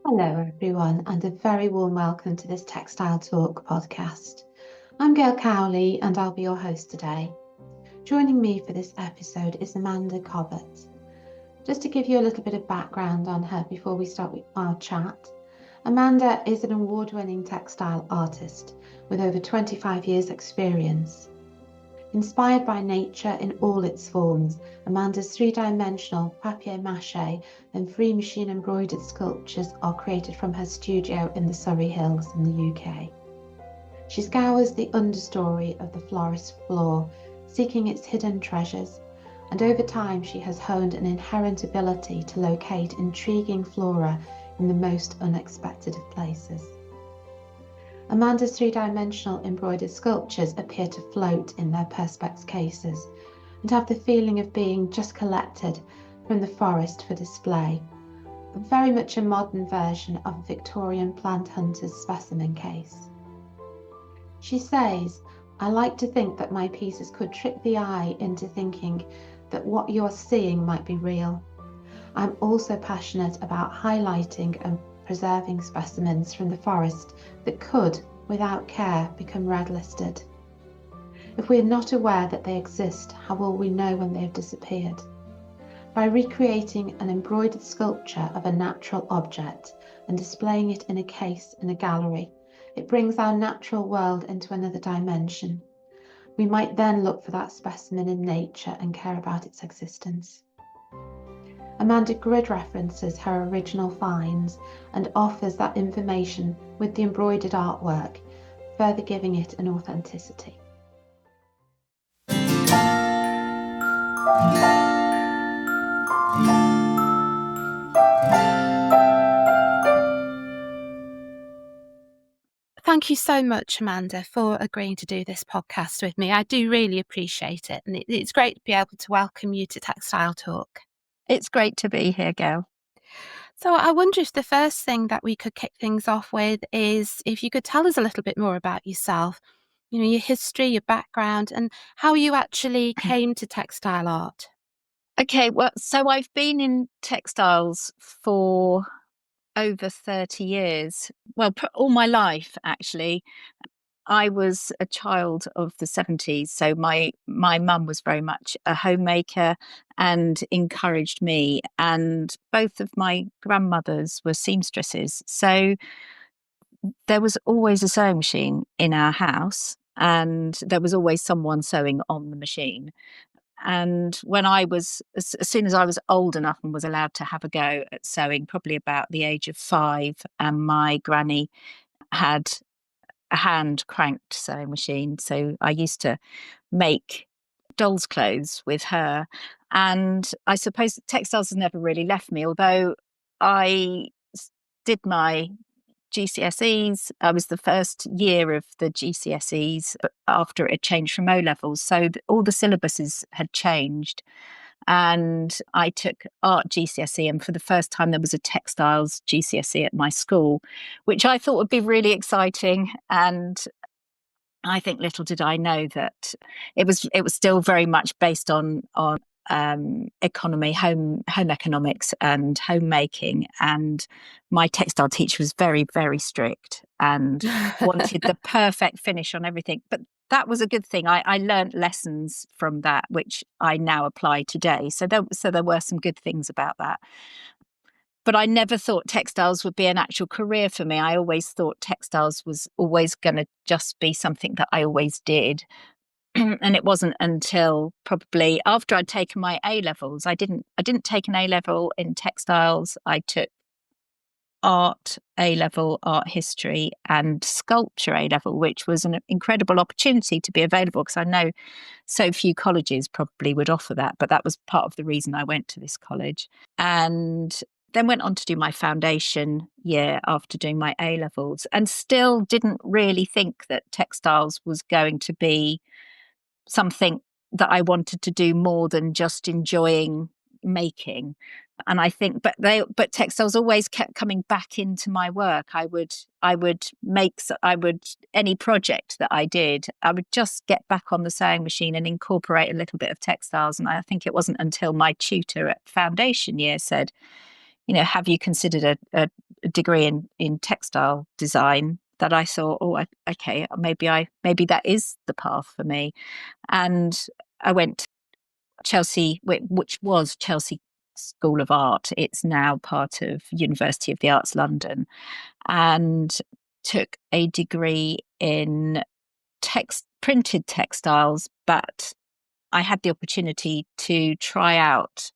Hello, everyone, and a very warm welcome to this Textile Talk podcast. I'm Gail Cowley, and I'll be your host today. Joining me for this episode is Amanda Cobbett. Just to give you a little bit of background on her before we start with our chat, Amanda is an award-winning textile artist with over 25 years' experience. Inspired by nature in all its forms, Amanda's three-dimensional papier-mâché and free machine embroidered sculptures are created from her studio in the Surrey Hills in the UK. She scours the understory of the florist's floor, seeking its hidden treasures, and over time she has honed an inherent ability to locate intriguing flora in the most unexpected of places. Amanda's three-dimensional embroidered sculptures appear to float in their perspex cases and have the feeling of being just collected from the forest for display, very much a modern version of a Victorian plant hunter's specimen case. She says, "I like to think that my pieces could trick the eye into thinking that what you're seeing might be real. I'm also passionate about highlighting and preserving specimens from the forest that could, without care, become red-listed. If we are not aware that they exist, how will we know when they have disappeared? By recreating an embroidered sculpture of a natural object and displaying it in a case in a gallery, it brings our natural world into another dimension. We might then look for that specimen in nature and care about its existence." Amanda grid references her original finds and offers that information with the embroidered artwork, further giving it an authenticity. Thank you so much, Amanda, for agreeing to do this podcast with me. I do really appreciate it, and it's great to be able to welcome you to Textile Talk. It's great to be here, Gail. So I wonder if the first thing that we could kick things off with is if you could tell us a little bit more about yourself, your history, your background, and how you actually came to textile art. Okay, well, so I've been in textiles for over 30 years. Well, all my life, actually. I was a child of the 70s, so my mum was very much a homemaker and encouraged me. And both of my grandmothers were seamstresses, so there was always a sewing machine in our house, and there was always someone sewing on the machine. And when as soon as I was old enough and was allowed to have a go at sewing, probably about the age of 5, and my granny had a hand cranked sewing machine. So I used to make dolls' clothes with her. And I suppose textiles has never really left me, although I did my GCSEs. I was the first year of the GCSEs after it had changed from O levels. So all the syllabuses had changed. And I took art GCSE, and for the first time there was a textiles GCSE at my school, which I thought would be really exciting. And I think little did I know that it was still very much based on economy, home economics and homemaking. And my textile teacher was very, very strict and wanted the perfect finish on everything. But that was a good thing. I learned lessons from that, which I now apply today. So there were some good things about that. But I never thought textiles would be an actual career for me. I always thought textiles was always going to just be something that I always did. And it wasn't until probably after I'd taken my A levels. I didn't take an A level in textiles. I took art A level, art history, and sculpture A level, which was an incredible opportunity to be available, because I know so few colleges probably would offer that. But that was part of the reason I went to this college. And then went on to do my foundation year after doing my A levels, and still didn't really think that textiles was going to be something that I wanted to do more than just enjoying making. And I think, but textiles always kept coming back into my work. I would any project that I did, I would just get back on the sewing machine and incorporate a little bit of textiles. And I think it wasn't until my tutor at foundation year said, have you considered a degree in textile design that I thought, oh, okay, maybe that is the path for me. And I went to Chelsea, which was Chelsea School of Art. It's now part of University of the Arts London, and took a degree in printed textiles, but I had the opportunity to try out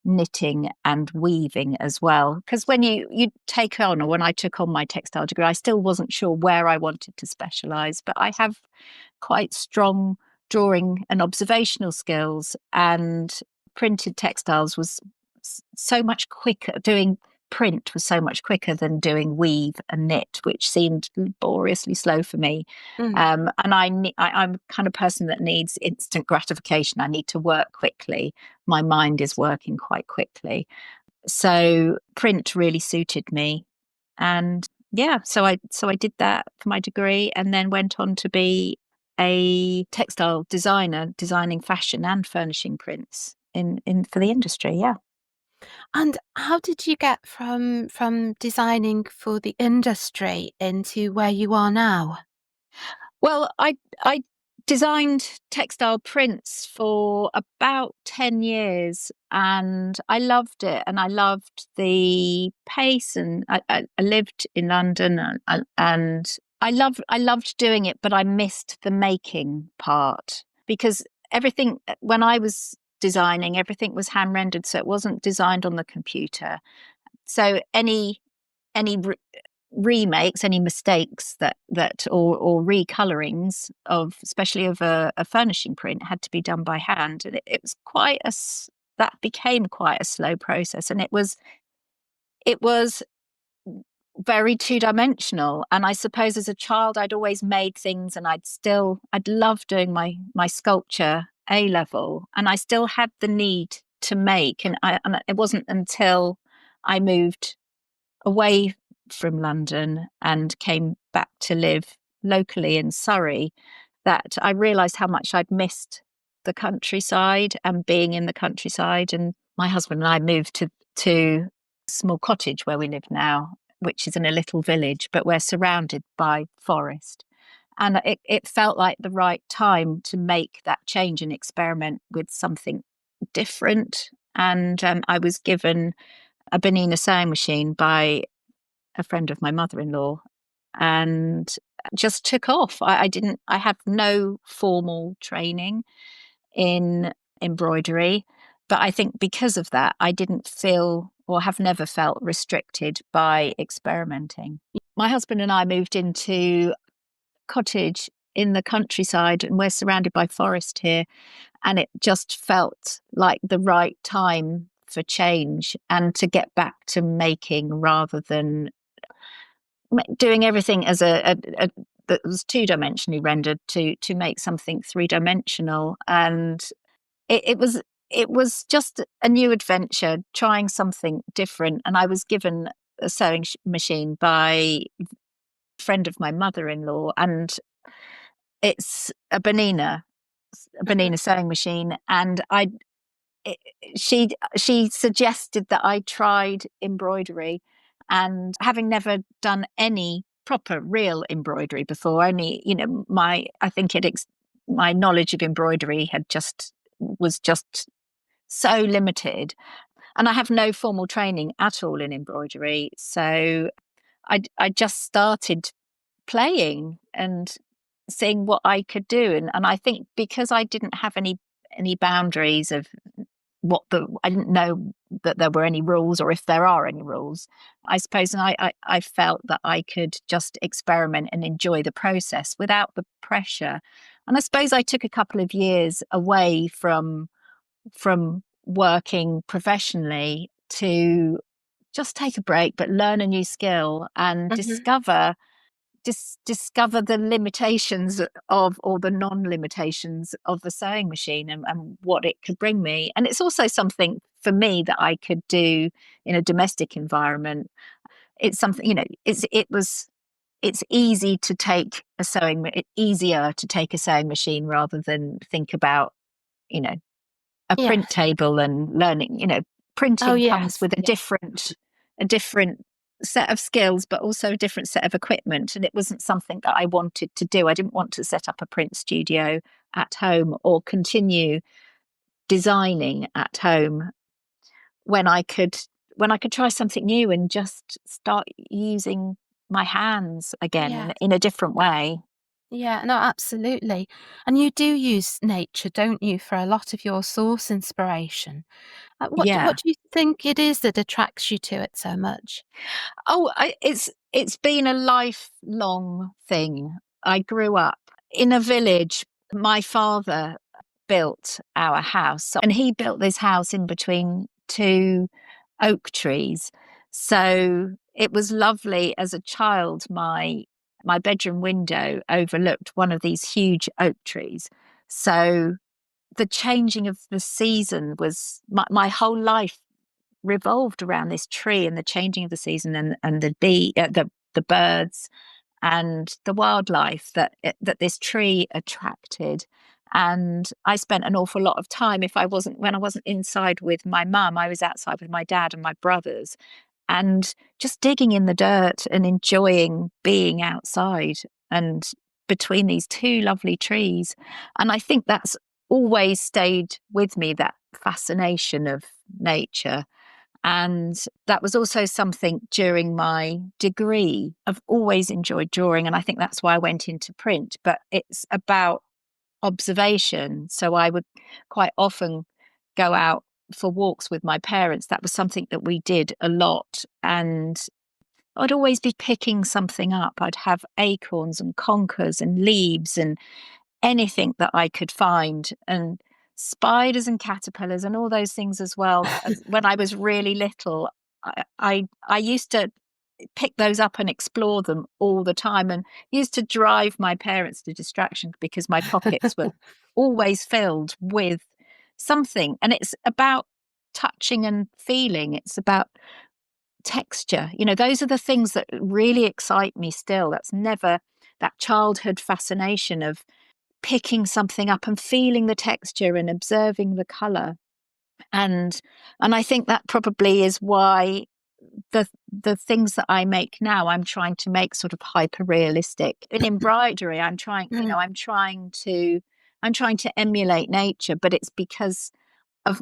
knitting and weaving as well, because when you take on, or when I took on my textile degree, I still wasn't sure where I wanted to specialize, but I have quite strong drawing and observational skills, and printed textiles was so much quicker. Doing print was so much quicker than doing weave and knit, which seemed laboriously slow for me. And I'm the kind of person that needs instant gratification. I need to work quickly. My mind is working quite quickly. So print really suited me. And yeah, so I did that for my degree, and then went on to be a textile designer, designing fashion and furnishing prints in for the industry. Yeah. And how did you get from designing for the industry into where you are now? Well, I designed textile prints for about 10 years, and I loved it, and I loved the pace, and I lived in London, and I loved doing it, but I missed the making part, because everything, when I was designing, everything was hand rendered, so it wasn't designed on the computer. So any remakes, any mistakes that or recolorings of, especially of a furnishing print, had to be done by hand, and it was that became quite a slow process, and it was very two-dimensional. And I suppose as a child I'd always made things, and I'd love doing my sculpture A level, and I still had the need to make, and it wasn't until I moved away from London and came back to live locally in Surrey that I realised how much I'd missed the countryside and being in the countryside. And my husband and I moved to a small cottage where we live now, which is in a little village, but we're surrounded by forest. And it felt like the right time to make that change and experiment with something different. And I was given a Bonina sewing machine by a friend of my mother-in-law, and just took off. I have no formal training in embroidery, but I think because of that, I didn't feel, or have never felt, restricted by experimenting. My husband and I moved into a cottage in the countryside, and we're surrounded by forest here, and it just felt like the right time for change and to get back to making, rather than doing everything as that was two-dimensionally rendered, to make something three-dimensional. And it was just a new adventure, trying something different. And I was given a sewing machine by a friend of my mother-in-law, and it's a Bonina sewing machine, and she suggested that I tried embroidery, and having never done any proper real embroidery before, only my knowledge of embroidery was just so limited, and I have no formal training at all in embroidery, so I just started playing and seeing what I could do, and I think because I didn't have any boundaries of I didn't know that there were any rules, or if there are any rules, I suppose. And I felt that I could just experiment and enjoy the process without the pressure. And I suppose I took a couple of years away from working professionally to just take a break, but learn a new skill and discover the limitations of, or the non-limitations of, the sewing machine, and what it could bring me. And it's also something for me that I could do in a domestic environment. It's something, it's easy to take easier to take a sewing machine rather than think about, a print table and learning, printing comes with a different set of skills, but also a different set of equipment. And it wasn't something that I wanted to do. I didn't want to set up a print studio at home or continue designing at home when I could try something new and just start using my hands again Yeah. in a different way. Yeah, no, absolutely. And you do use nature, don't you, for a lot of your source inspiration? What Yeah. do you think it is that attracts you to it so much? Oh, it's been a lifelong thing. I grew up in a village. My father built our house, and he built this house in between two oak trees. So it was lovely as a child. My bedroom window overlooked one of these huge oak trees. So the changing of the season was my whole life revolved around this tree and the changing of the season and the birds and the wildlife that this tree attracted. And I spent an awful lot of time, when I wasn't inside with my mum, I was outside with my dad and my brothers, and just digging in the dirt and enjoying being outside and between these two lovely trees. And I think that's always stayed with me, that fascination of nature. And that was also something during my degree. I've always enjoyed drawing, and I think that's why I went into print. But it's about observation. So I would quite often go out for walks with my parents. That was something that we did a lot. And I'd always be picking something up. I'd have acorns and conkers and leaves and anything that I could find, and spiders and caterpillars and all those things as well. As when I was really little, I used to pick those up and explore them all the time, and used to drive my parents to distraction because my pockets were always filled with something. And it's about touching and feeling. It's about texture. Those are the things that really excite me still. That's never that childhood fascination of picking something up and feeling the texture and observing the color. And I think that probably is why the things that I make now, I'm trying to make sort of hyper realistic. In embroidery, I'm trying, Mm. I'm trying to emulate nature, but it's because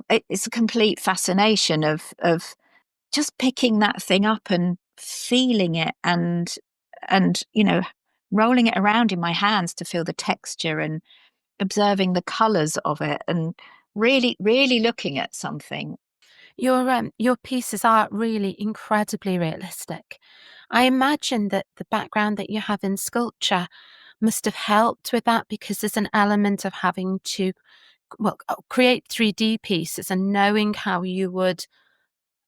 it's a complete fascination of just picking that thing up and feeling it, and rolling it around in my hands to feel the texture and observing the colors of it, and really, really looking at something. Your pieces are really incredibly realistic. I imagine that the background that you have in sculpture must have helped with that, because there's an element of having to, well, create 3D pieces and knowing how you would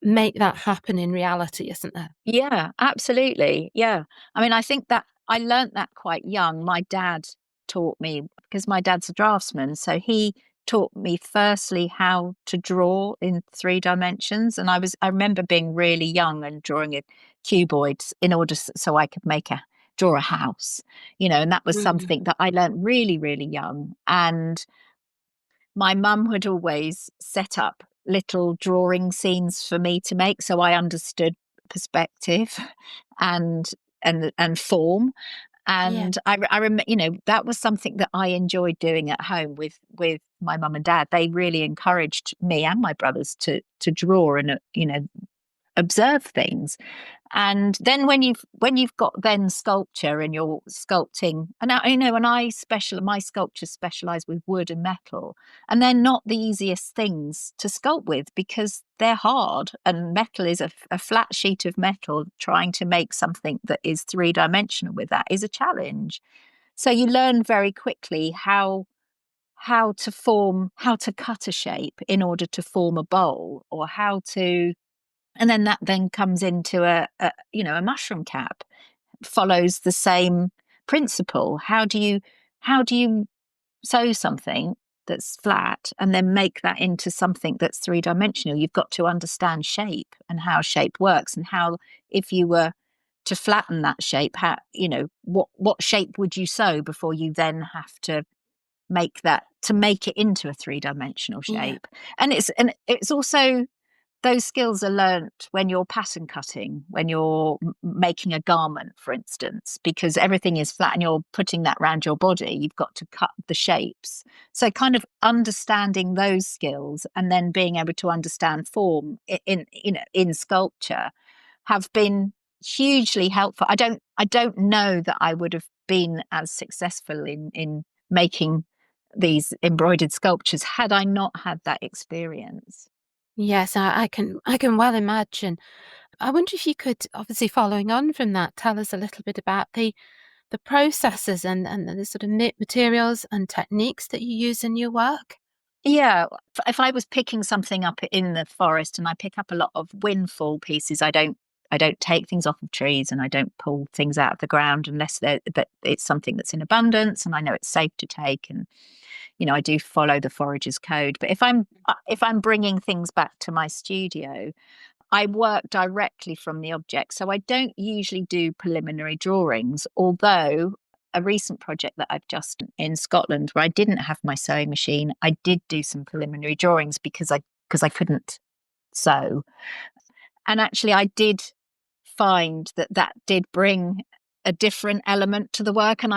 make that happen in reality, isn't there? Yeah, absolutely. Yeah. I mean, I think that I learnt that quite young. My dad taught me, because my dad's a draftsman. So he taught me firstly how to draw in 3 dimensions. And I remember being really young and drawing a cuboid in order so I could draw a house, and that was Mm. something that I learnt really, really young. And my mum would always set up little drawing scenes for me to make, so I understood perspective and and form. Yeah. And I remember, that was something that I enjoyed doing at home with my mum and dad. They really encouraged me and my brothers to draw and observe things. And then when you've got then sculpture and you're sculpting, and now and my sculptures specialize with wood and metal, and they're not the easiest things to sculpt with because they're hard, and metal is a flat sheet of metal. Trying to make something that is 3 dimensional with that is a challenge. So you learn very quickly how to cut a shape in order to form a bowl, or how to, and then that then comes into a mushroom cap, follows the same principle. How do you sew something that's flat and then make that into something that's 3 dimensional? You've got to understand shape and how shape works, and how, if you were to flatten that shape, how, what shape would you sew before you then have to make it into a 3 dimensional Yeah. shape. And it's also those skills are learnt when you're pattern cutting, when you're making a garment, for instance, because everything is flat and you're putting that around your body. You've got to cut the shapes. So kind of understanding those skills and then being able to understand form in sculpture have been hugely helpful. I don't know that I would have been as successful in making these embroidered sculptures had I not had that experience. Yes, I can well imagine. I wonder if you could, obviously following on from that, tell us a little bit about the processes and the sort of materials and techniques that you use in your work. Yeah, if I was picking something up in the forest, and I pick up a lot of windfall pieces, I don't take things off of trees, and I don't pull things out of the ground unless that it's something that's in abundance and I know it's safe to take. And I do follow the forager's code. But if I'm bringing things back to my studio, I work directly from the object. So I don't usually do preliminary drawings, although a recent project that I've just done in Scotland where I didn't have my sewing machine, I did do some preliminary drawings because I couldn't sew. And actually I did find that did bring a different element to the work, and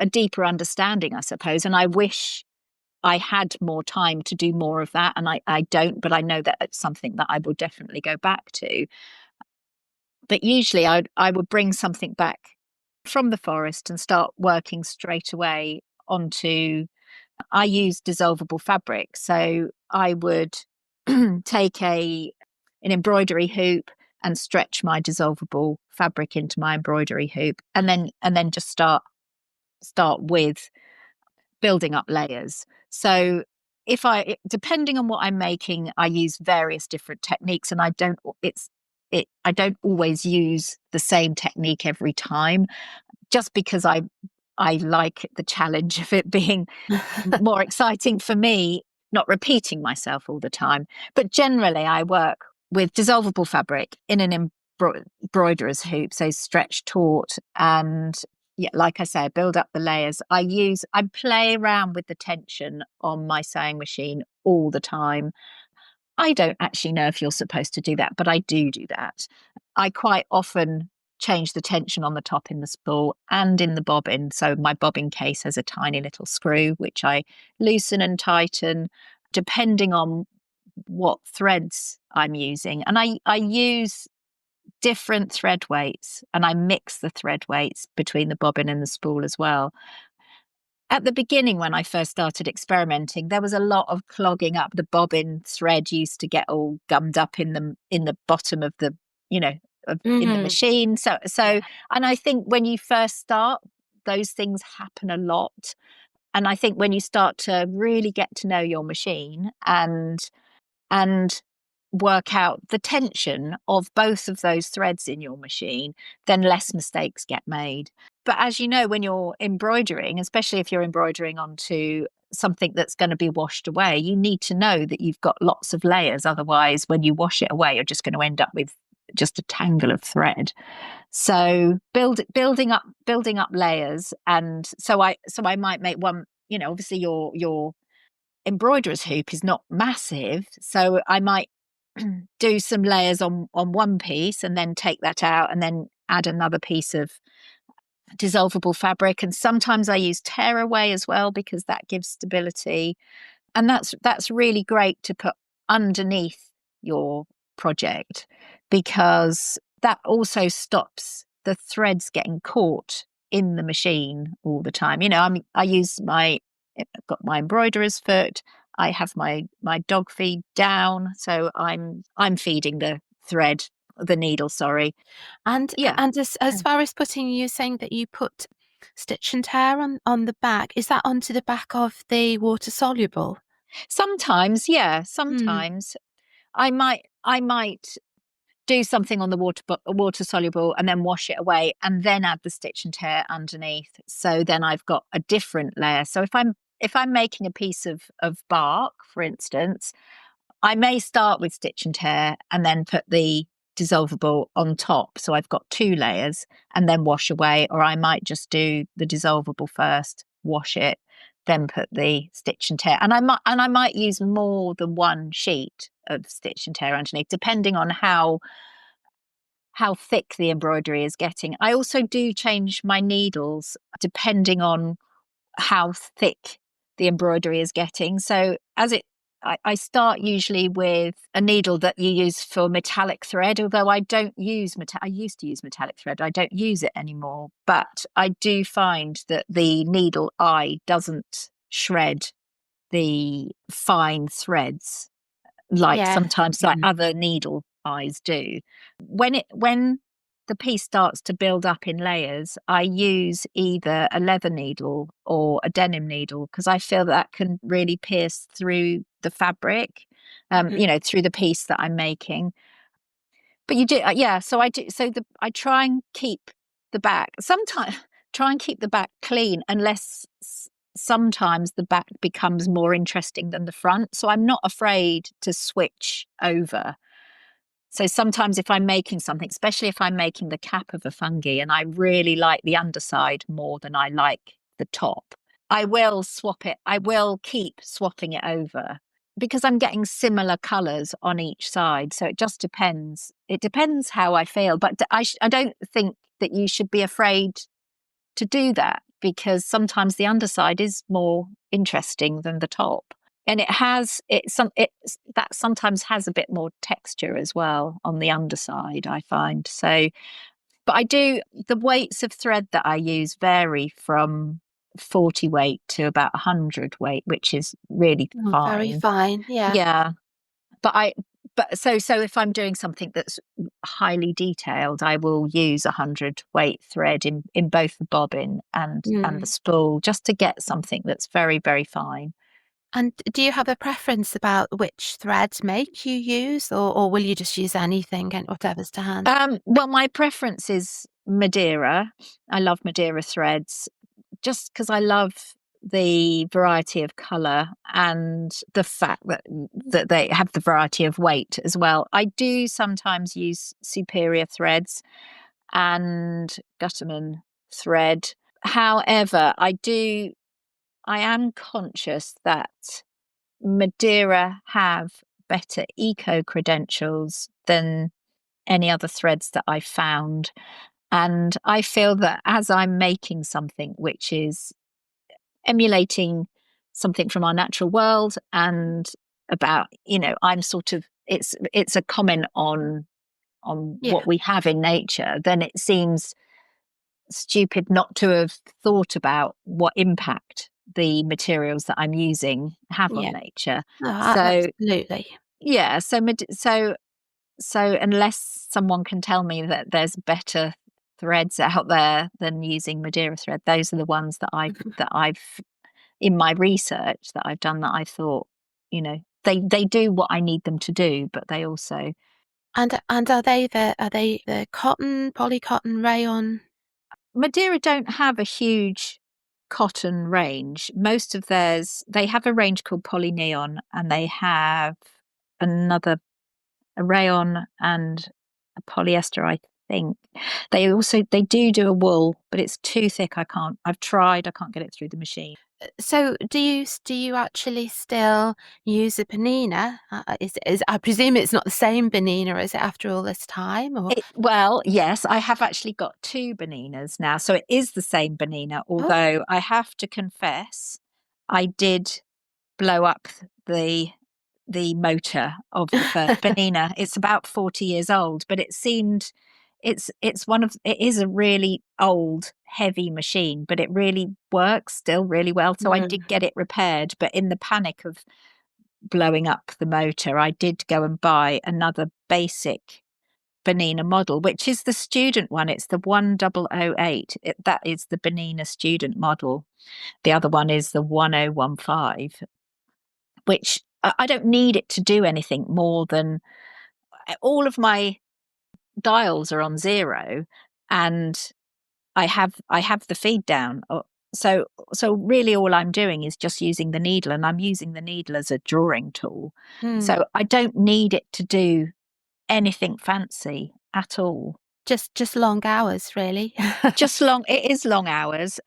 a deeper understanding, I suppose. And I wish I had more time to do more of that, and I don't, but I know that it's something that I will definitely go back to. But usually I would bring something back from the forest and start working straight away onto. I use dissolvable fabric, so I would take an embroidery hoop and stretch my dissolvable fabric into my embroidery hoop, and then just start with building up layers. So depending on what I'm making, I use various different techniques, and I don't always use the same technique every time, just because I like the challenge of it being more exciting for me, not repeating myself all the time. But generally I work with dissolvable fabric in an embroiderer's hoop, so stretch taut, and yeah, like I say, I build up the layers. I play around with the tension on my sewing machine all the time. I don't actually know if you're supposed to do that, but I do that. I quite often change the tension on the top in the spool and in the bobbin. So my bobbin case has a tiny little screw, which I loosen and tighten depending on what threads I'm using. And I use different thread weights, and I mix the thread weights between the bobbin and the spool as well. At the beginning, when I first started experimenting, there was a lot of clogging up. The bobbin thread used to get all gummed up in the bottom of the, in the machine. So, and I think when you first start, those things happen a lot. And I think when you start to really get to know your machine and work out the tension of both of those threads in your machine, then less mistakes get made. But as you know, when you're embroidering, especially if you're embroidering onto something that's going to be washed away, you need to know that you've got lots of layers. Otherwise, when you wash it away, you're just going to end up with just a tangle of thread. So building up layers. And so I might make one, obviously your embroiderer's hoop is not massive, so I might do some layers on one piece and then take that out and then add another piece of dissolvable fabric. And sometimes I use tearaway as well, because that gives stability, and that's really great to put underneath your project, because that also stops the threads getting caught in the machine all the time. I've got my embroiderer's foot. I have my dog feed down, so I'm feeding the needle, sorry. And Yeah. as far as you're saying that you put stitch and tear on the back, is that onto the back of the water soluble? Sometimes, yeah. Sometimes I might do something on the water soluble and then wash it away and then add the stitch and tear underneath. So then I've got a different layer. So if I'm making a piece of bark, for instance, I may start with stitch and tear and then put the dissolvable on top. So I've got two layers and then wash away, or I might just do the dissolvable first, wash it, then put the stitch and tear. And I might use more than one sheet of stitch and tear underneath, depending on how thick the embroidery is getting. I also do change my needles depending on how thick the embroidery is getting. So I start usually with a needle that you use for metallic thread, although I don't use I used to use metallic thread. I don't use it anymore, but I do find that the needle eye doesn't shred the fine threads like Yeah. sometimes like other needle eyes do. When the piece starts to build up in layers, I use either a leather needle or a denim needle, because I feel that can really pierce through the fabric, through the piece that I'm making. But you do, yeah. So I do. So I try and keep the back. Sometimes try and keep the back clean, unless sometimes the back becomes more interesting than the front. So I'm not afraid to switch over. So sometimes if I'm making something, especially if I'm making the cap of a fungi and I really like the underside more than I like the top, I will swap it. I will keep swapping it over because I'm getting similar colours on each side. So it just depends. It depends how I feel. But I don't think that you should be afraid to do that, because sometimes the underside is more interesting than the top. And that sometimes has a bit more texture as well on the underside, I find. So, but the weights of thread that I use vary from 40 weight to about 100 weight, which is really fine. Very fine, yeah. Yeah. So if I'm doing something that's highly detailed, I will use 100 weight thread in both the bobbin and the spool, just to get something that's very, very fine. And do you have a preference about which thread make you use, or will you just use anything and whatever's to hand? Well, my preference is Madeira. I love Madeira threads, just because I love the variety of colour and the fact that they have the variety of weight as well. I do sometimes use superior threads and Gutterman thread. However, I am conscious that Madeira have better eco credentials than any other threads that I've found. And I feel that as I'm making something which is emulating something from our natural world, and about, I'm sort of, it's a comment on what we have in nature, then it seems stupid not to have thought about what impact the materials that I'm using have on nature. Oh, So absolutely. yeah, so unless someone can tell me that there's better threads out there than using Madeira thread, those are the ones that I've in my research that I've done, that I thought, they do what I need them to do, but they also. And are they the cotton, polycotton, rayon? Madeira don't have a huge cotton range. Most of theirs, they have a range called Polyneon, and they have a rayon and a polyester, I think. They do a wool, but it's too thick. I've tried, I can't get it through the machine. So do you actually still use a Bonina? I presume it's not the same Bonina, is it, after all this time? Or well, yes, I have actually got two Boninas now, so it is the same Bonina. Although I have to confess, I did blow up the motor of the first Bonina. It's about 40 years old, but it is a really old, heavy machine, but it really works still really well. So I did get it repaired, but in the panic of blowing up the motor, I did go and buy another basic Bonina model, which is the student one. It's the 1008. That is the Bonina student model. The other one is the 1015, which I don't need it to do anything more than, all of my dials are on 0, and I have the feed down. So really all I'm doing is just using the needle, and I'm using the needle as a drawing tool. So I don't need it to do anything fancy at all. Just long hours, really. It is long hours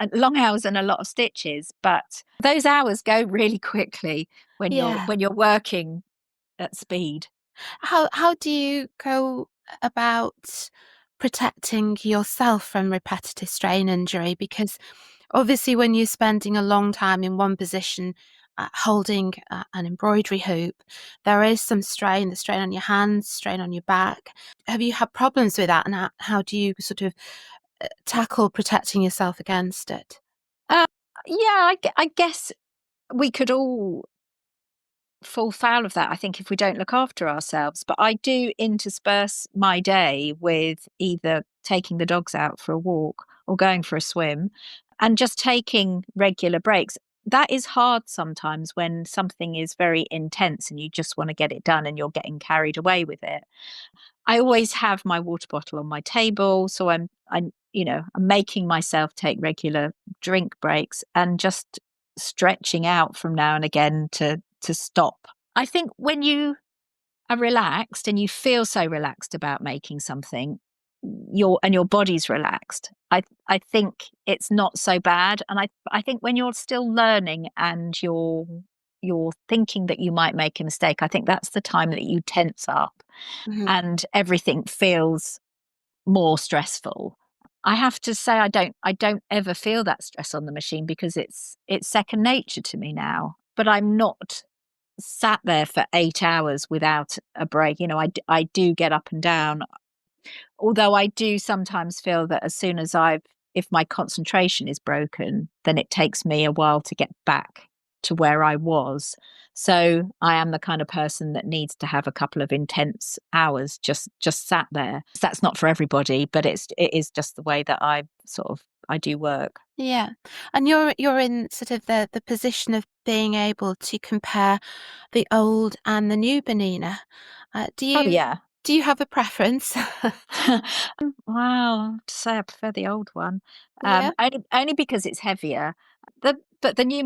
and a lot of stitches, but those hours go really quickly when Yeah. you're working at speed. How do you go about protecting yourself from repetitive strain injury? Because obviously when you're spending a long time in one position, holding an embroidery hoop, there is some strain, the strain on your hands, strain on your back. Have you had problems with that, and how do you sort of tackle protecting yourself against it? Uh, yeah, I guess we could all fall foul of that, I think, if we don't look after ourselves. But I do intersperse my day with either taking the dogs out for a walk or going for a swim and just taking regular breaks. That is hard sometimes when something is very intense and you just want to get it done and you're getting carried away with it. I always have my water bottle on my table, so I'm making myself take regular drink breaks and just stretching out from now and again to stop. I think when you are relaxed and you feel so relaxed about making something, your body's relaxed. I think it's not so bad, and I think when you're still learning and you're thinking that you might make a mistake, I think that's the time that you tense up Mhm. and everything feels more stressful. I have to say I don't ever feel that stress on the machine because it's second nature to me now. But I'm not sat there for 8 hours without a break. I do get up and down. Although I do sometimes feel that as soon as if my concentration is broken, then it takes me a while to get back to where I was. So I am the kind of person that needs to have a couple of intense hours just sat there. That's not for everybody, but it is just the way that I do work. Yeah, and you're in sort of the position of being able to compare the old and the new Bonina. Do Oh you yeah. do you have a preference? Wow, I have to say I prefer the old one. Yeah. Only because it's heavier. But the new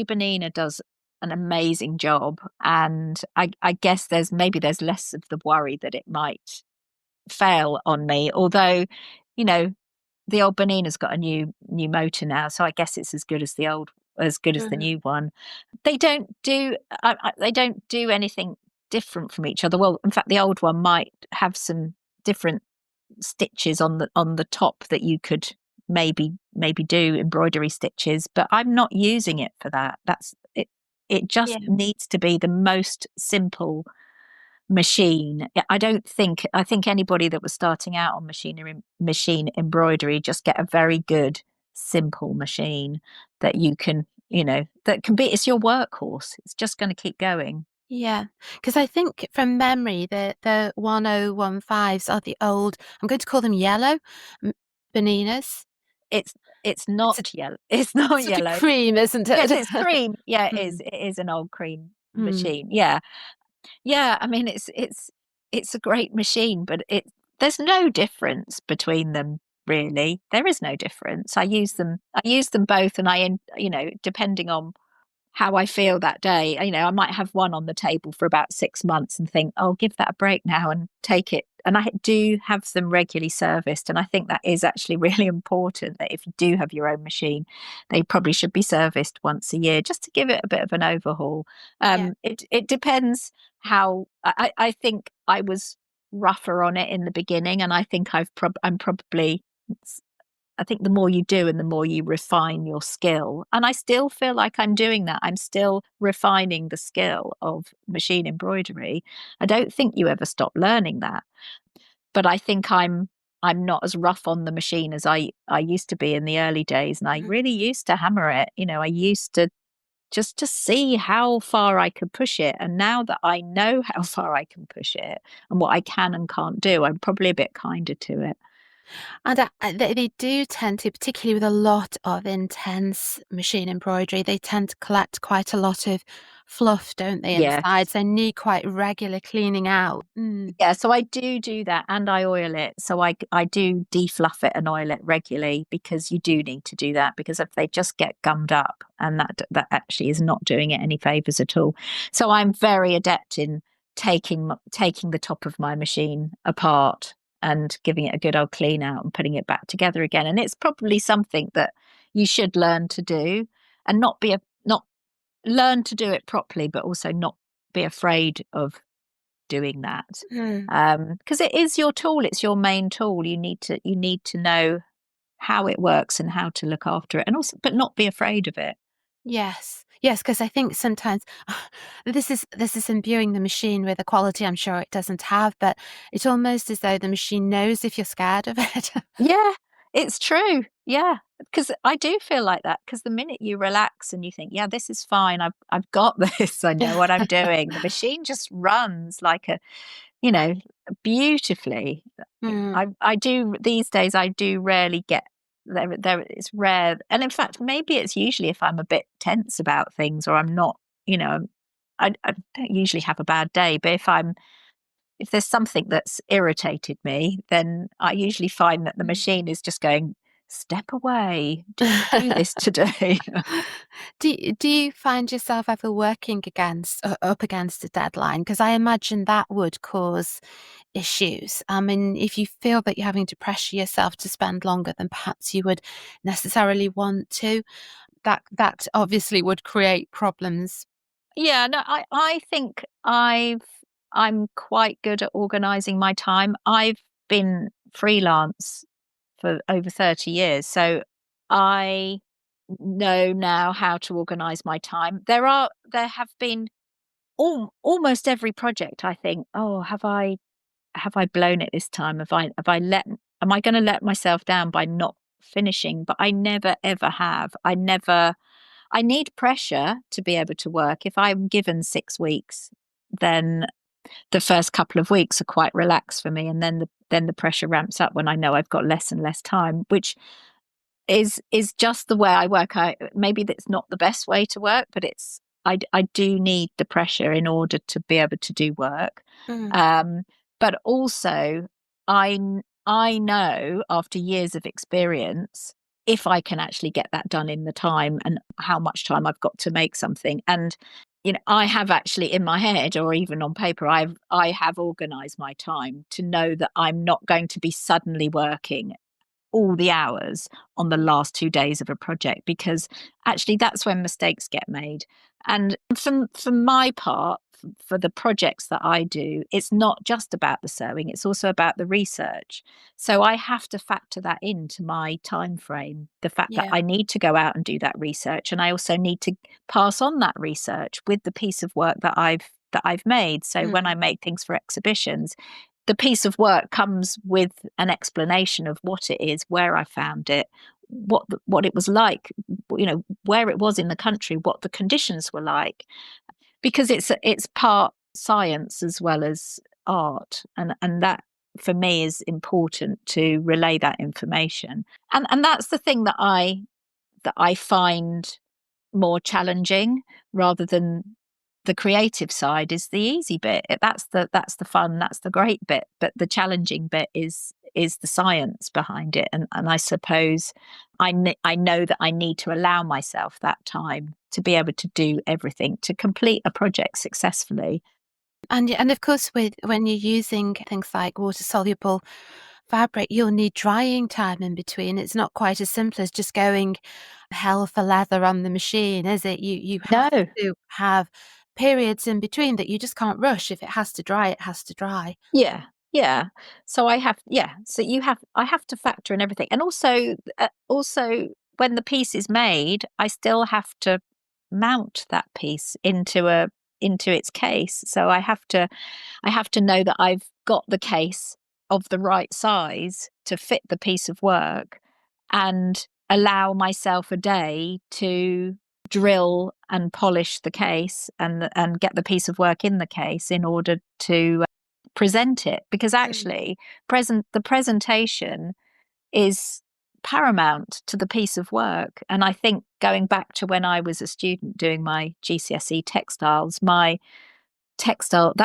Bonina does an amazing job, and I guess there's less of the worry that it might fail on me. Although, you know, the old Bonina's got a new motor now, so I guess it's as good as the Mhm. new one. They don't do anything different from each other. Well, in fact, the old one might have some different stitches on the top that you could maybe do embroidery stitches, but I'm not using it for that. That's it. It just Yeah. needs to be the most simple machine. I think anybody that was starting out on machine embroidery, just get a very good simple machine that you can, that can be, it's your workhorse. It's just going to keep going. Yeah, because I think from memory, the 1015s are the old, I'm going to call them yellow m Boninas. It's it's It's a not yellow. It's not sort of yellow. cream, isn't Yes, it? it's cream. Yeah, it is. Mm, It is an old cream mm, machine. Yeah. Yeah, I mean it's a great machine, but there's no difference between them really. There is no difference. I use them both, and depending on how I feel that day. I might have one on the table for about 6 months and think, "Oh, give that a break now and take it." And I do have them regularly serviced, and I think that is actually really important. That if you do have your own machine, they probably should be serviced once a year, just to give it a bit of an overhaul. yeah, It depends how. I think I was rougher on it in the beginning, and I think I'm probably. I think the more you do and the more you refine your skill. And I still feel like I'm doing that. I'm still refining the skill of machine embroidery. I don't think you ever stop learning that. But I think I'm not as rough on the machine as I used to be in the early days. And I mhm, really used to hammer it. I used to just to see how far I could push it. And now that I know how far I can push it and what I can and can't do, I'm probably a bit kinder to it. and, they do tend to, particularly with a lot of intense machine embroidery, they tend to collect quite a lot of fluff, don't they, inside? Yes. So need quite regular cleaning out. Mm, Yeah, so I do that, and I oil it. So I do defluff it and oil it regularly, because you do need to do that, because if they just get gummed up, and that actually is not doing it any favors at all. So I'm very adept in taking the top of my machine apart and giving it a good old clean out and putting it back together again. And it's probably something that you should learn to do, and not learn to do it properly, but also not be afraid of doing that. Because it is your tool, it's your main tool. You need to know how it works and how to look after it, and also, but not be afraid of it. Yes. Yes, because I think sometimes this is imbuing the machine with a quality I'm sure it doesn't have, but it's almost as though the machine knows if you're scared of it. Yeah, it's true. Yeah, because I do feel like that, because the minute you relax and you think, yeah, this is fine, I've got this, I know what I'm doing, the machine just runs like beautifully. I do these days, I do rarely get there. It's rare, and in fact, maybe it's usually if I'm a bit tense about things, or I'm not, I don't usually have a bad day, but if there's something that's irritated me, then I usually find that the machine is just going, step away, don't do this today. Do you find yourself ever working up against a deadline? Because I imagine that would cause issues. I mean, if you feel that you're having to pressure yourself to spend longer than perhaps you would necessarily want to, that obviously would create problems. Yeah, no, I think I'm quite good at organizing my time. I've been freelance for over 30 years, so I know now how to organize my time. There have been almost every project I think, oh, have I blown it this time? Am I going to let myself down by not finishing? But I never ever have. I need pressure to be able to work. If I'm given 6 weeks, then the first couple of weeks are quite relaxed for me, and then the pressure ramps up when I know I've got less and less time, which is just the way I work. Maybe that's not the best way to work, but I do need the pressure in order to be able to do work. But also, I know after years of experience if I can actually get that done in the time, and how much time I've got to make something. And I have actually in my head, or even on paper, I have organized my time to know that I'm not going to be suddenly working all the hours on the last 2 days of a project, because actually that's when mistakes get made. And for my part, for the projects that I do, it's not just about the sewing, it's also about the research. So I have to factor that into my time frame, the fact that Yeah. I need to go out and do that research, and I also need to pass on that research with the piece of work that I've made. So when I make things for exhibitions, the piece of work comes with an explanation of what it is, where I found it, what it was like, where it was in the country, what the conditions were like, because it's part science as well as art, and that for me is important to relay that information, and that's the thing that I find more challenging, rather than the creative side is the easy bit. That's the fun, that's the great bit. But the challenging bit is the science behind it. And I suppose I know that I need to allow myself that time to be able to do everything, to complete a project successfully. And of course, when you're using things like water soluble fabric, you'll need drying time in between. It's not quite as simple as just going hell for leather on the machine, is it? You have No. to have periods in between that you just can't rush. If it has to dry, it has to dry. Yeah. Yeah. So I have to factor in everything. And also when the piece is made, I still have to mount that piece into its case. So I have to know that I've got the case of the right size to fit the piece of work, and allow myself a day to drill and polish the case, and get the piece of work in the case in order to present it, because actually the presentation is paramount to the piece of work. And I think, going back to when I was a student doing my GCSE textiles, that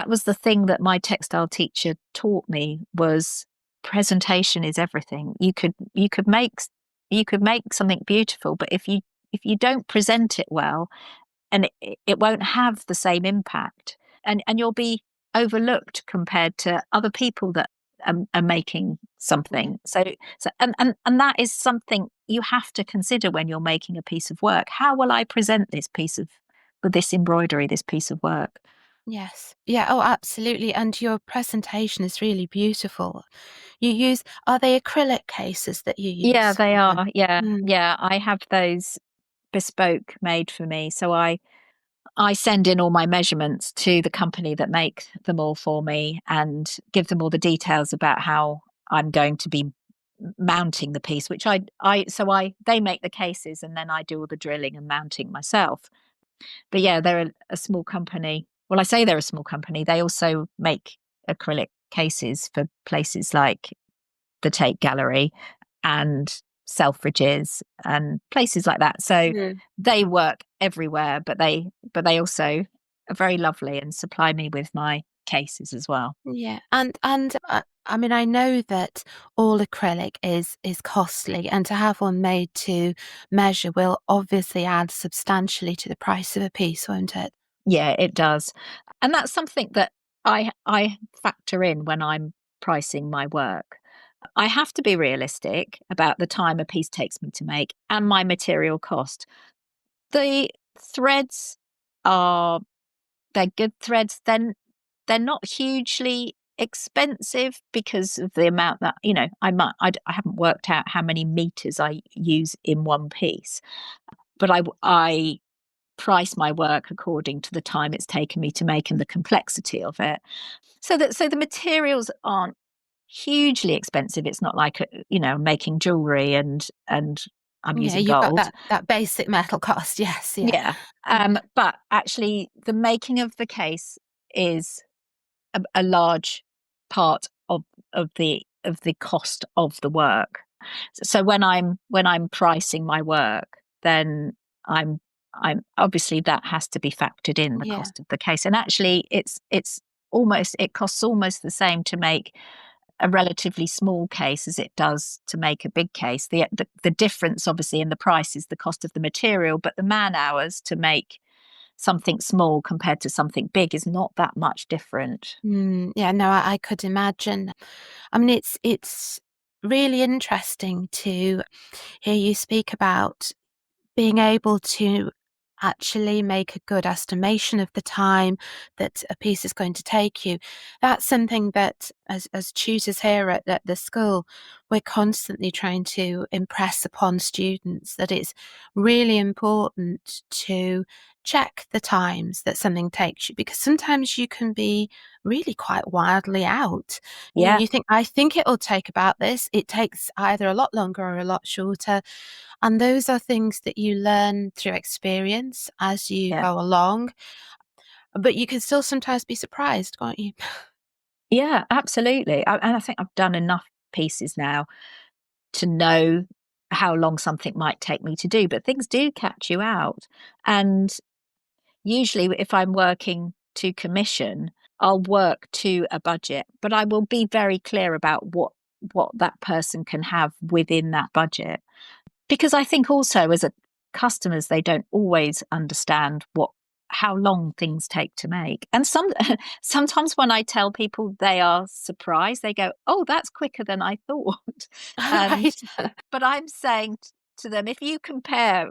was the thing that my textile teacher taught me, was presentation is everything. You could make something beautiful, but if you don't present it well, and it won't have the same impact, and you'll be overlooked compared to other people that are making something. So and that is something you have to consider when you're making a piece of work. How will I present this with this embroidery, this piece of work? Yes. Yeah. Oh, absolutely. And your presentation is really beautiful. Are they acrylic cases that you Yeah, use they for them? are. Yeah, Mm. yeah. I have those bespoke made for me. So I send in all my measurements to the company that make them all for me and give them all the details about how I'm going to be mounting the piece, which they make the cases and then I do all the drilling and mounting myself. But yeah, they're a small company. Well, I say they're a small company. They also make acrylic cases for places like the Tate Gallery and Selfridges and places like that. So Mm. they work everywhere, but they also are very lovely and supply me with my cases as well. Yeah. And I mean, I know that all acrylic is costly, and to have one made to measure will obviously add substantially to the price of a piece, won't it? Yeah, it does. And that's something that I factor in when I'm pricing my work. I have to be realistic about the time a piece takes me to make and my material cost. The threads are they're good threads. Then they're not hugely expensive because of the amount that I haven't worked out how many meters I use in one piece, but I price my work according to the time it's taken me to make and the complexity of it. So the materials aren't hugely expensive. It's not like making jewelry and I'm Yeah, using you've got gold. that basic metal cost. Yes, yeah. Yeah. But actually the making of the case is a large part of the cost of the work. So when I'm pricing my work, then I'm I'm obviously that has to be factored in, the Yeah. cost of the case. And actually it costs almost the same to make a relatively small case as it does to make a big case. The difference obviously in the price is the cost of the material, but the man hours to make something small compared to something big is not that much different. Yeah, no, I could imagine. I mean, it's really interesting to hear you speak about being able to actually make a good estimation of the time that a piece is going to take you. That's something that as tutors here at the school, we're constantly trying to impress upon students that it's really important to check the times that something takes you, because sometimes you can be really quite wildly out. Yeah, You think, I think it'll take about this. It takes either a lot longer or a lot shorter. And those are things that you learn through experience as you yeah. go along. But you can still sometimes be surprised, can't you? Yeah, absolutely. And I think I've done enough pieces now to know how long something might take me to do, but things do catch you out. And usually, if I'm working to commission, I'll work to a budget, but I will be very clear about what that person can have within that budget. Because I think also as a customers, they don't always understand how long things take to make. And sometimes when I tell people, they are surprised. They go, "Oh, that's quicker than I thought." And Right. but I'm saying to them, if you compare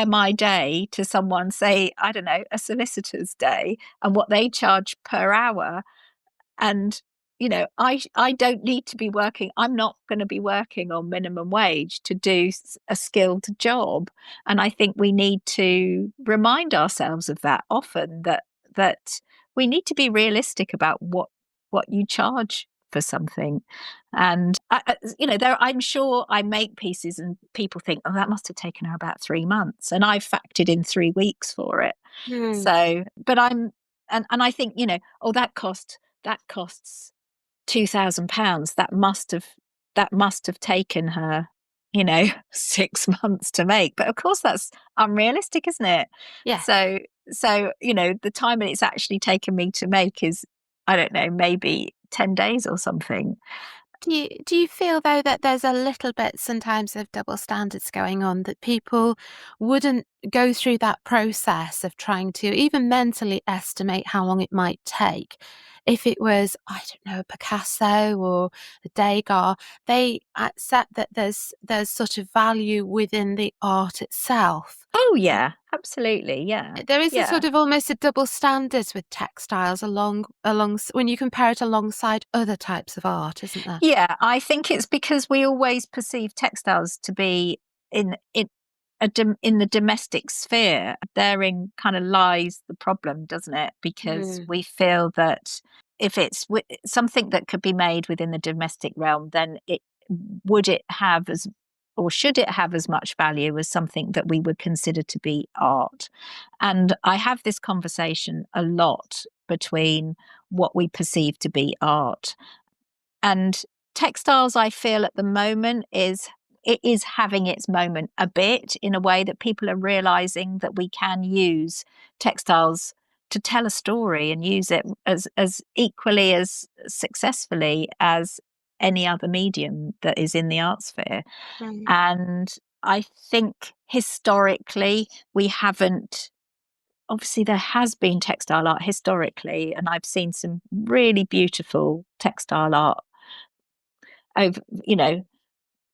my day to someone, say, I don't know, a solicitor's day and what they charge per hour, and I don't need to be working. I'm not going to be working on minimum wage to do a skilled job. And I think we need to remind ourselves of that often, that we need to be realistic about what you charge for something. And I'm sure I make pieces and people think, oh, that must have taken her about 3 months, and I've factored in 3 weeks for it. Hmm. So but and I think, oh, that costs £2,000. That must have taken her, 6 months to make. But of course that's unrealistic, isn't it? Yeah. So the time that it's actually taken me to make is, I don't know, maybe 10 days or something. Do you feel though that there's a little bit sometimes of double standards going on, that people wouldn't go through that process of trying to even mentally estimate how long it might take. If it was, I don't know, a Picasso or a Degas, they accept that there's sort of value within the art itself. Oh yeah, absolutely, yeah. There is a Yeah. sort of almost a double standards with textiles along when you compare it alongside other types of art, isn't there? Yeah, I think it's because we always perceive textiles to be in the domestic sphere. Therein kind of lies the problem, doesn't it? Because we feel that if it's something that could be made within the domestic realm, then would it have as or should it have as much value as something that we would consider to be art? And I have this conversation a lot between what we perceive to be art. And textiles, I feel at the moment it is having its moment a bit, in a way that people are realizing that we can use textiles to tell a story and use it as equally as successfully as any other medium that is in the art sphere. Right. And I think historically we haven't. Obviously, there has been textile art historically, and I've seen some really beautiful textile art over,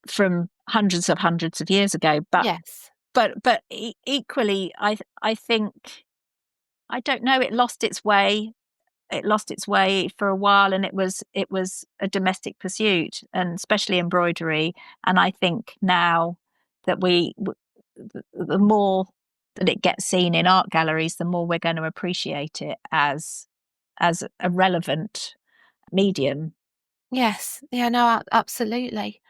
from hundreds of years ago. Yes. But equally, I think, I don't know, it lost its way. It lost its way for a while, and it was a domestic pursuit, and especially embroidery. And I think now that the more that it gets seen in art galleries, the more we're going to appreciate it as a relevant medium. Yes. Yeah, no, absolutely.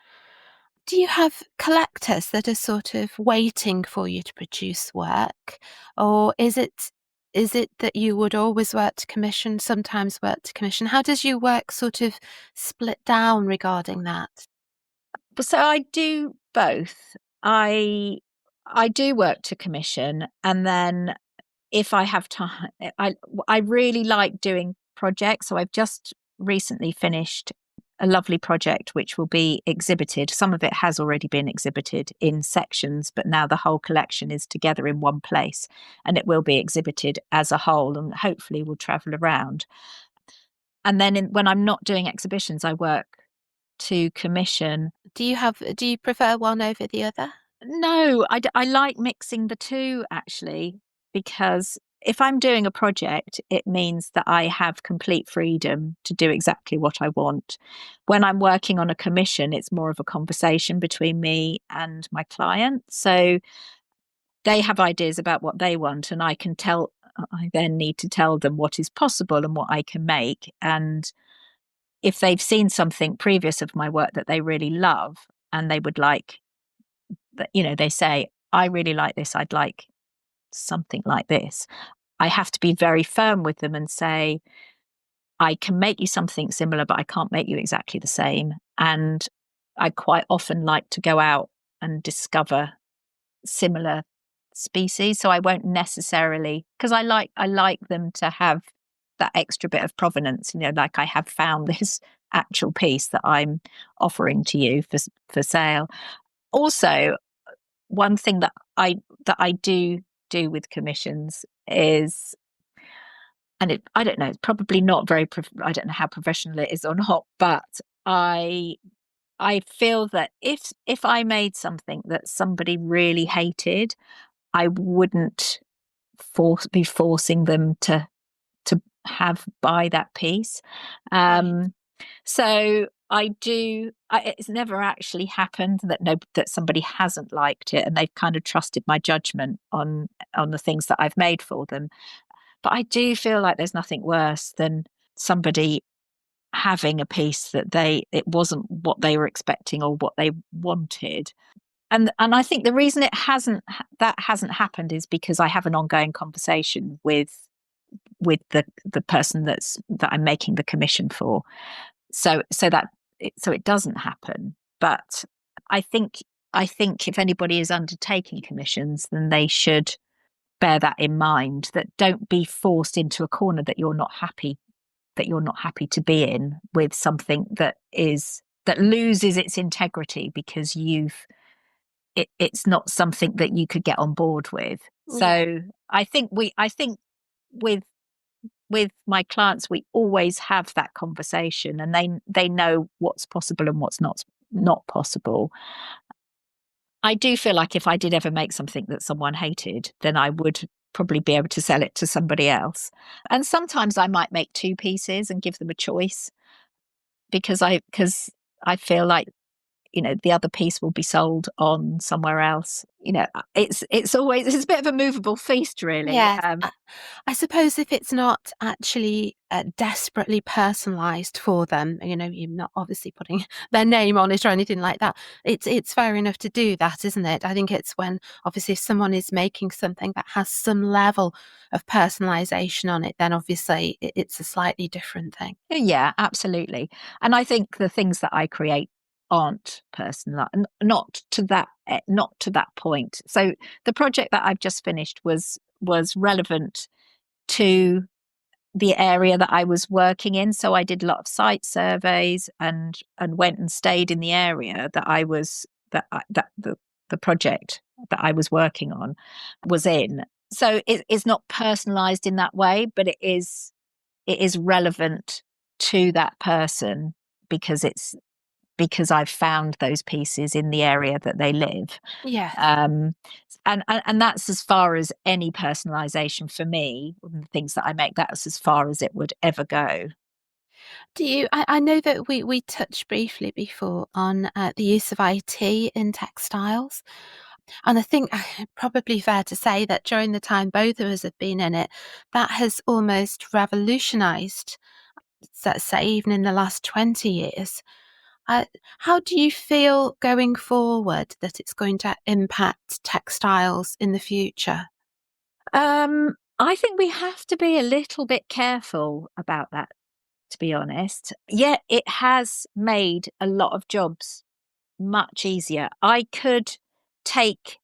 Do you have collectors that are sort of waiting for you to produce work? Or is it that you would always work to commission, sometimes work to commission? How does your work sort of split down regarding that? So I do both. I do work to commission, and then if I have time, I really like doing projects. So I've just recently finished a lovely project which will be exhibited. Some of it has already been exhibited in sections, but now the whole collection is together in one place, and it will be exhibited as a whole, and hopefully will travel around. And then when I'm not doing exhibitions, I work to commission. Do you prefer one over the other? No, I like mixing the two, actually, because if I'm doing a project, it means that I have complete freedom to do exactly what I want. When I'm working on a commission, it's more of a conversation between me and my client. So they have ideas about what they want, and I then need to tell them what is possible and what I can make. And if they've seen something previous of my work that they really love, and they would like that, they say, I really like this, I'd like something like this. I have to be very firm with them and say, I can make you something similar, but I can't make you exactly the same. And I quite often like to go out and discover similar species. So I won't necessarily, because I like them to have that extra bit of provenance, like I have found this actual piece that I'm offering to you for sale. Also, one thing that I do with commissions is, and I don't know, it's probably not very, I don't know how professional it is or not, but I feel that if I made something that somebody really hated, I wouldn't be forcing them to buy that piece. So it's never actually happened that somebody hasn't liked it, and they've kind of trusted my judgment on the things that I've made for them. But I do feel like there's nothing worse than somebody having a piece that it wasn't what they were expecting or what they wanted. And I think the reason that hasn't happened is because I have an ongoing conversation with the person that I'm making the commission for. So it doesn't happen. But I think if anybody is undertaking commissions, then they should bear that in mind, that don't be forced into a corner that you're not happy to be in, with something that loses its integrity because you've it's not something that you could get on board with. Yeah. So I think with my clients, we always have that conversation, and they know what's possible and what's not possible. I do feel like if I did ever make something that someone hated, then I would probably be able to sell it to somebody else. And sometimes I might make two pieces and give them a choice, because I feel like, the other piece will be sold on somewhere else. It's always, it's a bit of a movable feast, really. Yes. I suppose if it's not actually desperately personalised for them, you're not obviously putting their name on it or anything like that. It's fair enough to do that, isn't it? I think it's when obviously if someone is making something that has some level of personalisation on it, then obviously it's a slightly different thing. Yeah, absolutely. And I think the things that I create aren't personal, not to that point. So the project that I've just finished was relevant to the area that I was working in. So I did a lot of site surveys and went and stayed in the area that I was that the project that I was working on was in. So it's not personalized in that way, but it is relevant to that person, because I've found those pieces in the area that they live. Yes. And that's as far as any personalization for me, the things that I make, that's as far as it would ever go. I know that we touched briefly before on the use of IT in textiles. And I think probably fair to say that during the time both of us have been in it, that has almost revolutionised, let's say, even in the last 20 years. How do you feel going forward that it's going to impact textiles in the future? I think we have to be a little bit careful about that, to be honest. Yeah, it has made a lot of jobs much easier. I could take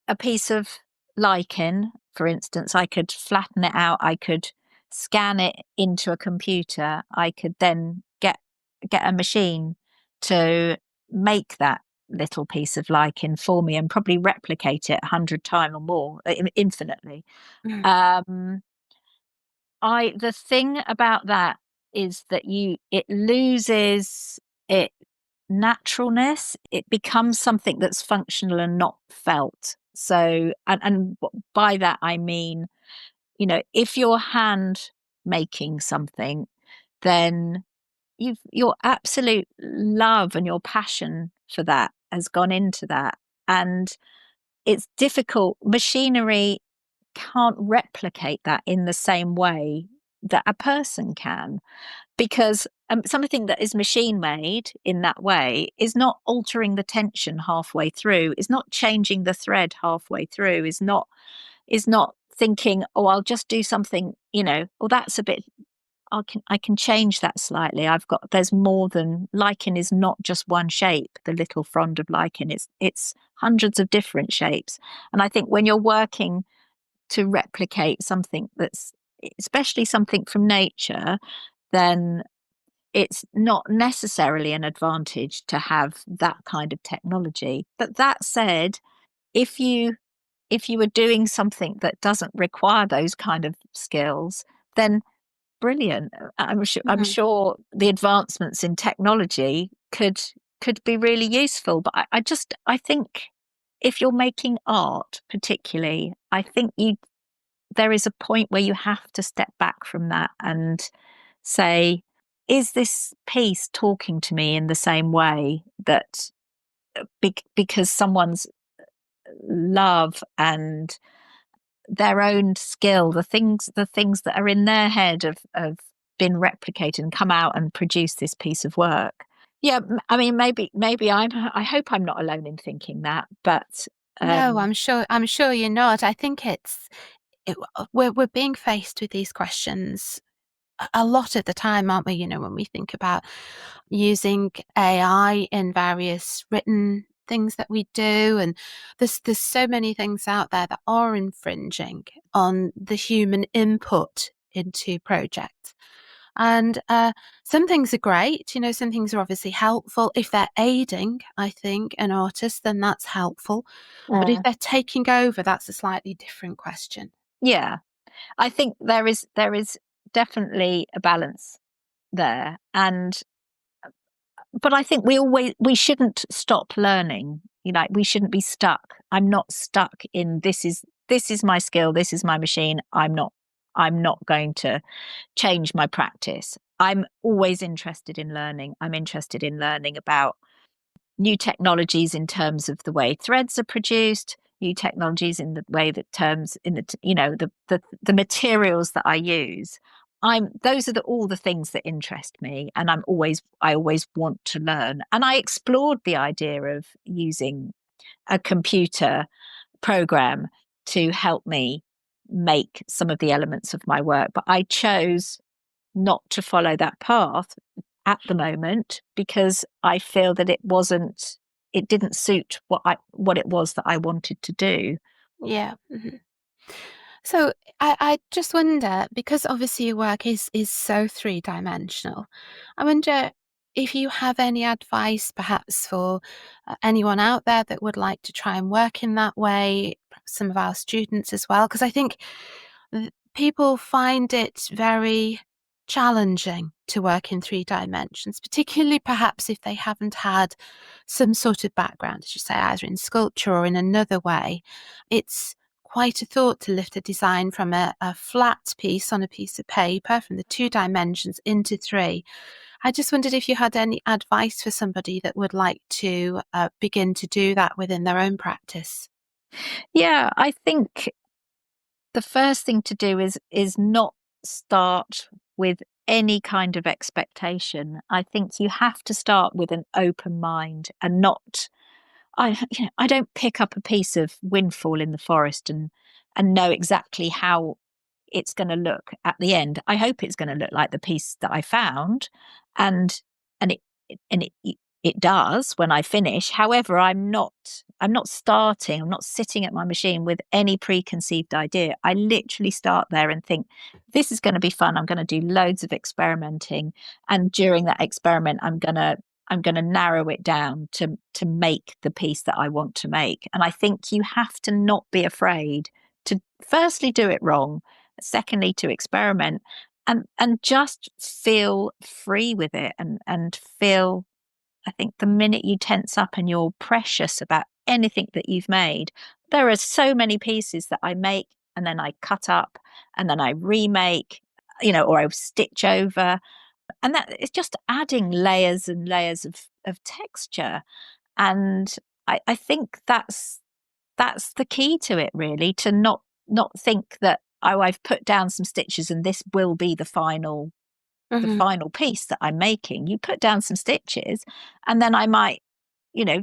a piece of lichen, for instance, I could flatten it out, I could scan it into a computer, I could then get a machine to make that little piece of lichen for me and probably replicate it 100 times or more, infinitely. Mm. Um, the thing about that is that it loses its naturalness. It becomes something that's functional and not felt. So, and by that I mean, if you're hand making something, then your absolute love and your passion for that has gone into that, and it's difficult. Machinery can't replicate that in the same way that a person can, because something that is machine made in that way is not altering the tension halfway through, is not changing the thread halfway through, is not thinking, oh, I'll just do something, well, that's a bit, I can change that slightly. There's more than lichen is not just one shape. The little frond of lichen, it's hundreds of different shapes. And I think when you're working to replicate something that's, especially something from nature, then it's not necessarily an advantage to have that kind of technology. But that said, if you are doing something that doesn't require those kind of skills, then brilliant. I'm Mhm. sure the advancements in technology could be really useful. But I think if you're making art, particularly, I think there is a point where you have to step back from that and say, is this piece talking to me in the same way that because someone's love and their own skill, the things that are in their head have been replicated and come out and produce this piece of work. Yeah, I mean, maybe I hope I'm not alone in thinking that, but No, I'm sure you're not. I think we're being faced with these questions a lot of the time, aren't we? When we think about using AI in various written things that we do, and there's so many things out there that are infringing on the human input into projects. And some things are great, you know, some things are obviously helpful. If they're aiding, I think, an artist, then that's helpful. But if they're taking over, that's a slightly different question. Yeah, I think there is definitely a balance there, and but I think we shouldn't stop learning. You know, we shouldn't be stuck. I'm not stuck in this is my skill, this is my machine. I'm not going to change my practice. I'm always interested in learning. I'm interested in learning about new technologies in terms of the way threads are produced, new technologies in the way that terms in the materials that I use. Those are all the things that interest me, and I always want to learn. And I explored the idea of using a computer program to help me make some of the elements of my work, but I chose not to follow that path at the moment because I feel that it didn't suit what it was that I wanted to do. Yeah. Mm-hmm. So I just wonder, because obviously your work is so three-dimensional, I wonder if you have any advice perhaps for anyone out there that would like to try and work in that way, perhaps some of our students as well, because I think people find it very challenging to work in three dimensions, particularly perhaps if they haven't had some sort of background, as you say, either in sculpture or in another way. It's quite a thought to lift a design from a flat piece on a piece of paper, from the two dimensions into three. I just wondered if you had any advice for somebody that would like to begin to do that within their own practice. Yeah, I think the first thing to do is not start with any kind of expectation. I think you have to start with an open mind and not I don't pick up a piece of windfall in the forest and know exactly how it's going to look at the end. I hope it's going to look like the piece that I found, and and it does when I finish. However, I'm not starting. I'm not sitting at my machine with any preconceived idea. I literally start there and think, this is going to be fun. I'm going to do loads of experimenting, and during that experiment, I'm going to narrow it down to make the piece that I want to make. And I think you have to not be afraid to firstly do it wrong, secondly to experiment, and just feel free with it, and feel, I think the minute you tense up and you're precious about anything that you've made, there are so many pieces that I make and then I cut up and then I remake, or I stitch over. And that is just adding layers and layers of texture. And I think that's the key to it, really, to not think that, oh, I've put down some stitches and this will be the final piece that I'm making. You put down some stitches and then I might,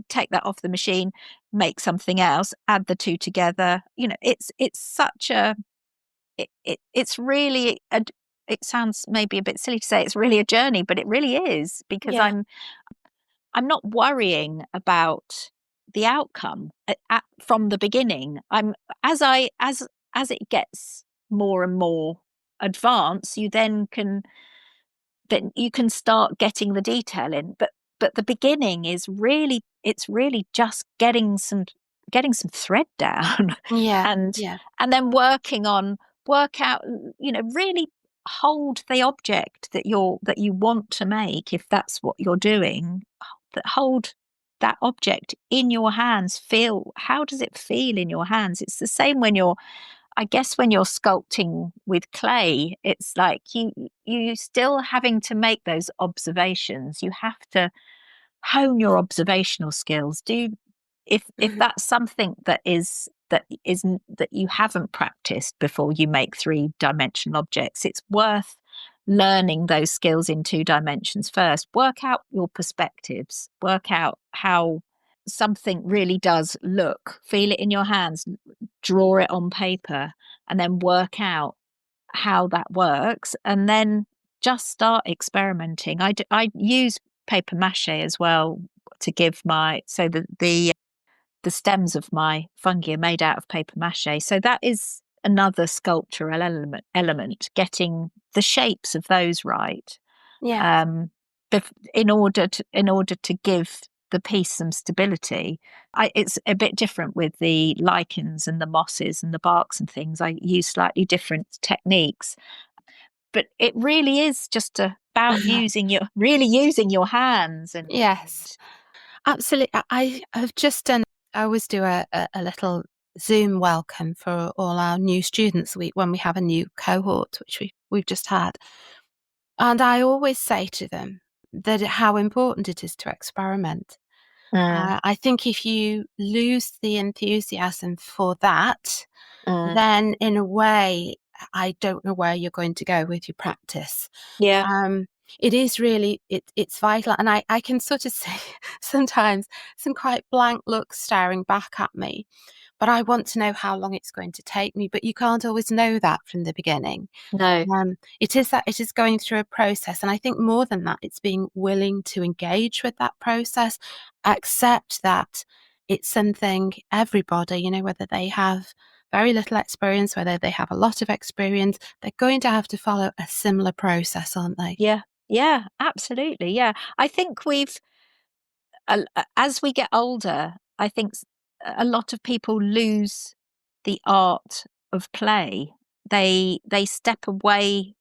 take that off the machine, make something else, add the two together. It's such a it's really it sounds maybe a bit silly to say it's really a journey, but it really is, because Yeah. I'm not worrying about the outcome from the beginning. I'm as it gets more and more advanced, then you can start getting the detail in. But the beginning is really just getting some thread down Yeah. and Yeah. then work out, really hold the object that you want to make, if that's what you're doing. Hold that object in your hands. Feel, how does it feel in your hands? It's the same when you're sculpting with clay. It's like you still having to make those observations. You have to hone your observational skills. If that's something that you haven't practiced before you make three-dimensional objects, it's worth learning those skills in two dimensions first. Work out your perspectives, work out how something really does look, feel it in your hands, draw it on paper, and then work out how that works, and then just start experimenting. I use paper mache as well to give the stems of my fungi are made out of paper mache. So that is another sculptural element, getting the shapes of those right. Yeah. In order to give the piece some stability. It's a bit different with the lichens and the mosses and the barks and things. I use slightly different techniques, but it really is just about using your hands. And Yes, absolutely. I have just done, I always do a little Zoom welcome for all our new students when we have a new cohort, which we've just had. And I always say to them that how important it is to experiment. mm, I think if you lose the enthusiasm for that, mm, then in a way, I don't know where you're going to go with your practice. yeah, Um, it is really, it's vital. And I can sort of see sometimes some quite blank looks staring back at me, but I want to know how long it's going to take me. But you can't always know that from the beginning. no, It is going through a process. And I think more than that, it's being willing to engage with that process, accept that it's something everybody, whether they have very little experience, whether they have a lot of experience, they're going to have to follow a similar process, aren't they? yeah, absolutely, yeah. I think as we get older, I think a lot of people lose the art of play. They step away.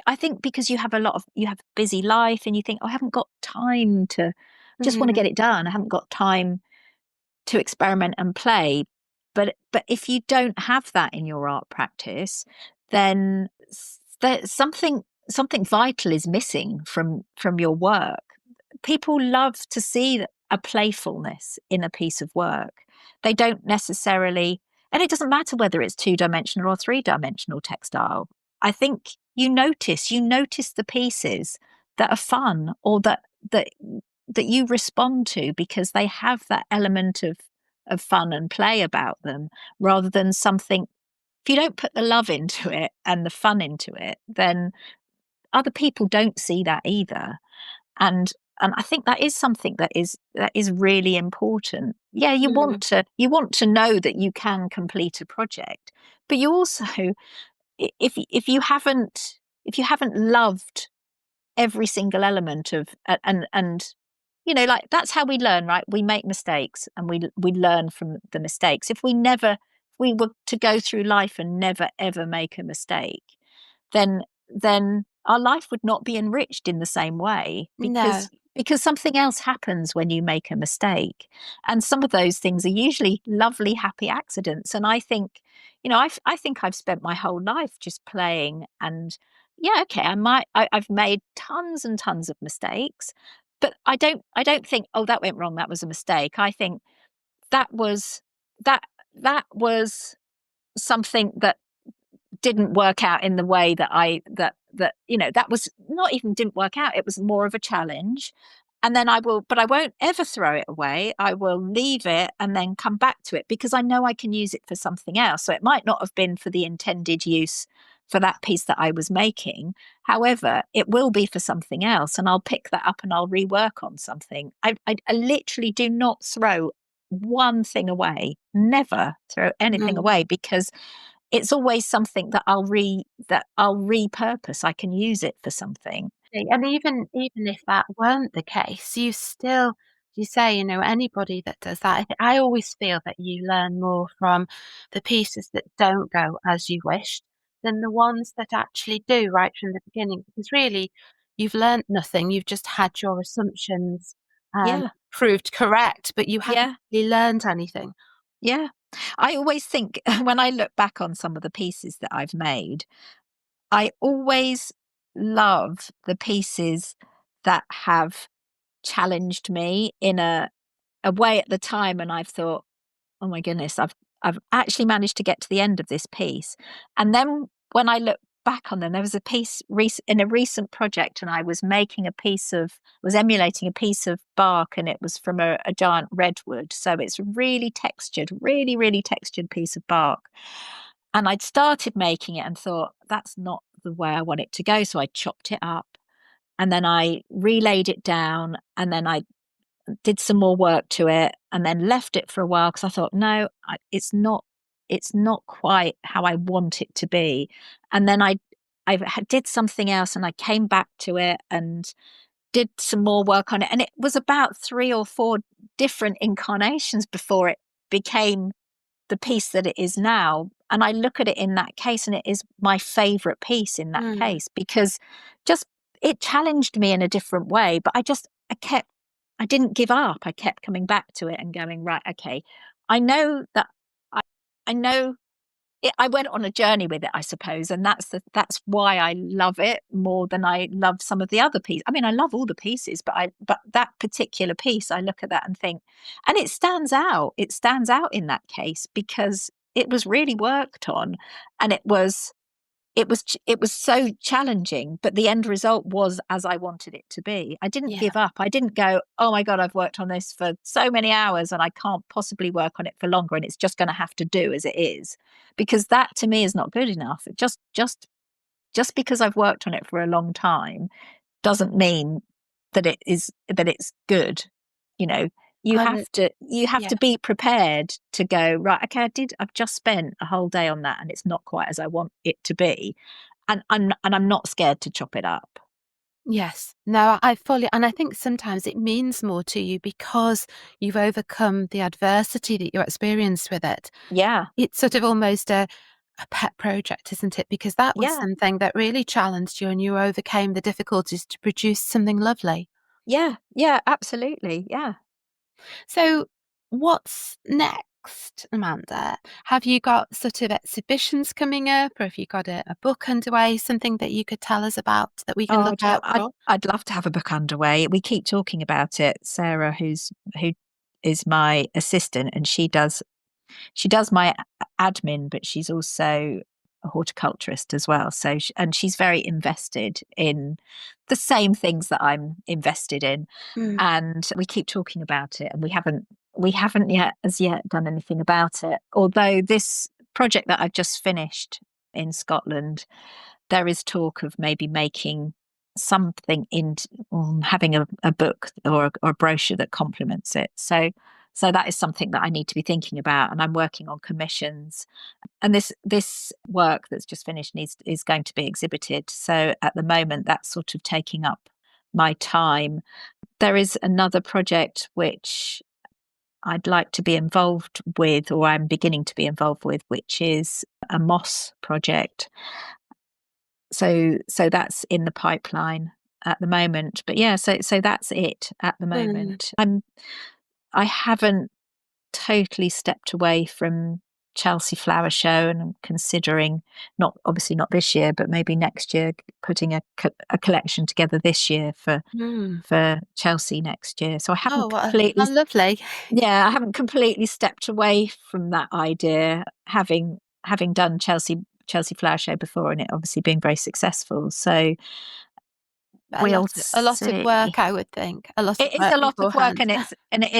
I think because you have a busy life, and you think, oh, I haven't got time to, just want to get Mm, it done. I haven't got time to experiment and play. But if you don't have that in your art practice, then something vital is missing from your work. People love to see a playfulness in a piece of work. They don't necessarily, and it doesn't matter whether it's 2-dimensional or 3-dimensional textile. I think you notice the pieces that are fun, or that you respond to because they have that element of fun and play about them, rather than something. If you don't put the love into it and the fun into it, then other people don't see that either. And I think that is something that is really important. Yeah, you want mm, to know that you can complete a project, but you also, if you haven't loved every single element of, and like, that's how we learn, right? We make mistakes, and we learn from the mistakes. If we were to go through life and never ever make a mistake, then our life would not be enriched in the same way, no, because something else happens when you make a mistake. And some of those things are usually lovely, happy accidents. And I think, I think I've spent my whole life just playing, and yeah, okay, I've made tons and tons of mistakes, but I don't think, oh, that went wrong, that was a mistake. I think that was that that was something that didn't work out in the way that was not even didn't work out. It was more of a challenge. And then but I won't ever throw it away. I will leave it and then come back to it, because I know I can use it for something else. So it might not have been for the intended use for that piece that I was making. However, it will be for something else, and I'll pick that up and I'll rework on something. I literally do not throw one thing away, never throw anything mm. away, because it's always something that I'll repurpose. I can use it for something. And even if that weren't the case, you say, anybody that does that, I always feel that you learn more from the pieces that don't go as you wished than the ones that actually do right from the beginning. Because really, you've learnt nothing. You've just had your assumptions Yeah, proved correct, but you haven't yeah, really learnt anything. yeah. I always think, when I look back on some of the pieces that I've made, I always love the pieces that have challenged me in a way at the time, and I've thought, oh my goodness, I've actually managed to get to the end of this piece. And then when I look back on them, there was a piece in a recent project, and I was emulating a piece of bark, and it was from a giant redwood. So it's really textured, really, really textured piece of bark. And I'd started making it and thought, that's not the way I want it to go. So I chopped it up, and then I relaid it down, and then I did some more work to it, and then left it for a while, because I thought, no, it's not it's not quite how I want it to be. And then I did something else, and I came back to it and did some more work on it, and it was about 3 or 4 different incarnations before it became the piece that it is now. And I look at it in that case, and it is my favorite piece in that case, because just it challenged me in a different way. But I didn't give up. I kept coming back to it and going, right, okay, I know that I know it, I went on a journey with it, I suppose, and that's why I love it more than I love some of the other pieces. I mean, I love all the pieces, but that particular piece, I look at that and think, and it stands out. It stands out in that case because it was really worked on, and it was so challenging, but the end result was as I wanted it to be. I didn't Yeah. give up. I didn't go, oh my God, I've worked on this for so many hours and I can't possibly work on it for longer, and it's just going to have to do as it is, because that to me is not good enough. Just because I've worked on it for a long time doesn't mean that it's good. You know, you Um, have to be prepared to go, right, okay, I've just spent a whole day on that and it's not quite as I want it to be, and I'm not scared to chop it up. Yes. No, I fully, and I think sometimes it means more to you because you've overcome the adversity that you experienced with it. Yeah, It's sort of almost a pet project, isn't it? Because that was yeah, something that really challenged you and you overcame the difficulties to produce something lovely. yeah, yeah, absolutely, yeah. So what's next, Amanda? Have you got sort of exhibitions coming up, or have you got a book underway, something that you could tell us about that we can Oh, look out for? I'd love to have a book underway. We keep talking about it. Sarah, who is my assistant, and she does my admin, but she's also a horticulturist as well. So, and she's very invested in the same things that I'm invested in. Mm, And we keep talking about it, and we haven't yet as yet done anything about it. Although this project that I've just finished in Scotland, there is talk of maybe making something having a book or a brochure that complements it. So that is something that I need to be thinking about, and I'm working on commissions. And this work that's just finished is going to be exhibited. So at the moment, that's sort of taking up my time. There is another project which I'd like to be involved with, or I'm beginning to be involved with, which is a moss project. So that's in the pipeline at the moment. But yeah, so that's it at the mm, moment. I haven't totally stepped away from Chelsea Flower Show, and I'm considering, not obviously not this year, but maybe next year, putting a collection together this year mm. for Chelsea next year. So I haven't Oh, what completely, how lovely. yeah, I haven't completely stepped away from that idea, having done Chelsea Flower Show before, and it obviously being very successful. So A we'll lot of see. work, I would think. A lot of It is work a lot of work, beforehand. and it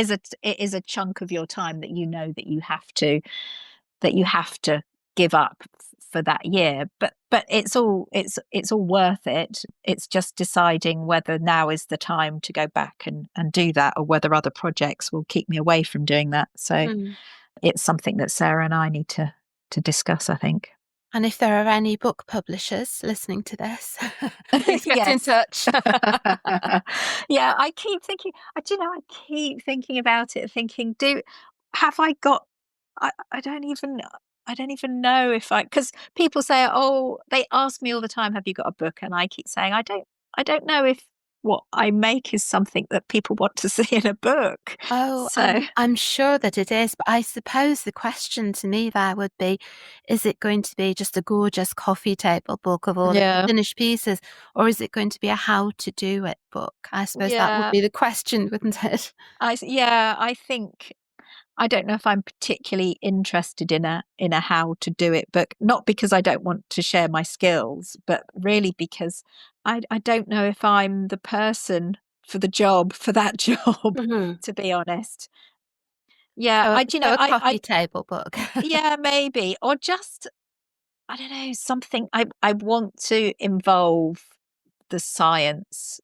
is a chunk of your time that you know that you have to give up for that year. But it's all worth it. It's just deciding whether now is the time to go back and do that, or whether other projects will keep me away from doing that. So Mm. it's something that Sarah and I need to discuss, I think. And if there are any book publishers listening to this, please get in Yes. touch. Yeah, I keep thinking, I keep thinking about it, thinking, have I got, I don't even know if because people say, oh, they ask me all the time, have you got a book? And I keep saying, I don't know if what I make is something that people want to see in a book. Oh, So, I'm sure that it is, but I suppose the question to me there would be, is it going to be just a gorgeous coffee table book of all of the yeah, finished pieces, or is it going to be a how to do it book? I suppose that would yeah, be the question, wouldn't it? I think I don't know if I'm particularly interested in a how to do it book, not because I don't want to share my skills, but really because I don't know if I'm the person for the job, for that job, Mhm. to be honest. Yeah, So, I a coffee table book. yeah, maybe, or just, I don't know, something I want to involve the science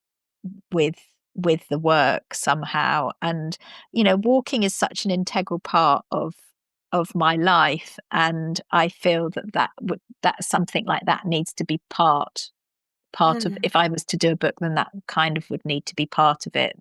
with with the work somehow. And walking is such an integral part of of my life, and I feel that something like that needs to be part of, if I was to do a book, then that kind of would need to be part of it.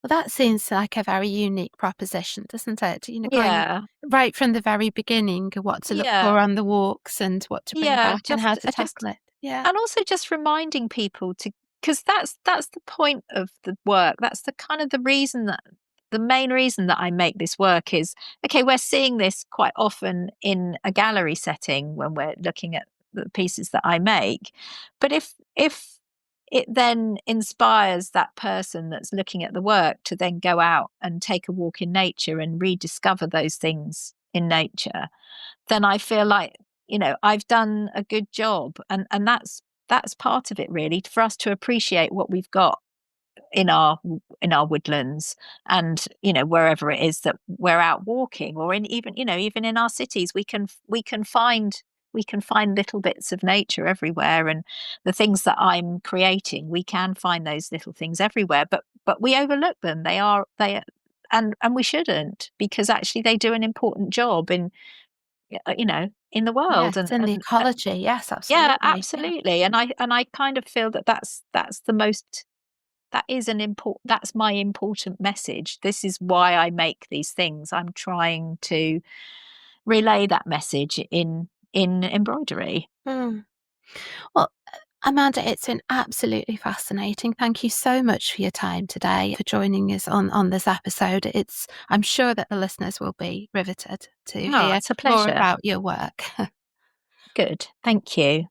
Well, that seems like a very unique proposition, doesn't it? Going Yeah, right from the very beginning, what to look yeah, for on the walks and what to bring yeah. back and how to tackle it. Yeah. And also just reminding people to, because that's the point of the work. That's the kind of the main reason that I make this work is, okay, we're seeing this quite often in a gallery setting when we're looking at the pieces that I make. But if it then inspires that person that's looking at the work to then go out and take a walk in nature and rediscover those things in nature, then I feel like, I've done a good job. And that's part of it, really, for us to appreciate what we've got in our woodlands, and wherever it is that we're out walking, or in even in our cities, we can find little bits of nature everywhere. And the things that I'm creating, we can find those little things everywhere, but we overlook them. And we shouldn't, because actually they do an important job in the world. Yes, in the ecology. Yes, Yeah, absolutely. absolutely. Yeah. And I kind of feel that's the most, that's my important message. This is why I make these things. I'm trying to relay that message in embroidery. Mm. Well, Amanda, it's been absolutely fascinating. Thank you so much for your time today, for joining us on this episode. I'm sure that the listeners will be riveted to Oh, hear it's a more pleasure. about your work. Good. Thank you.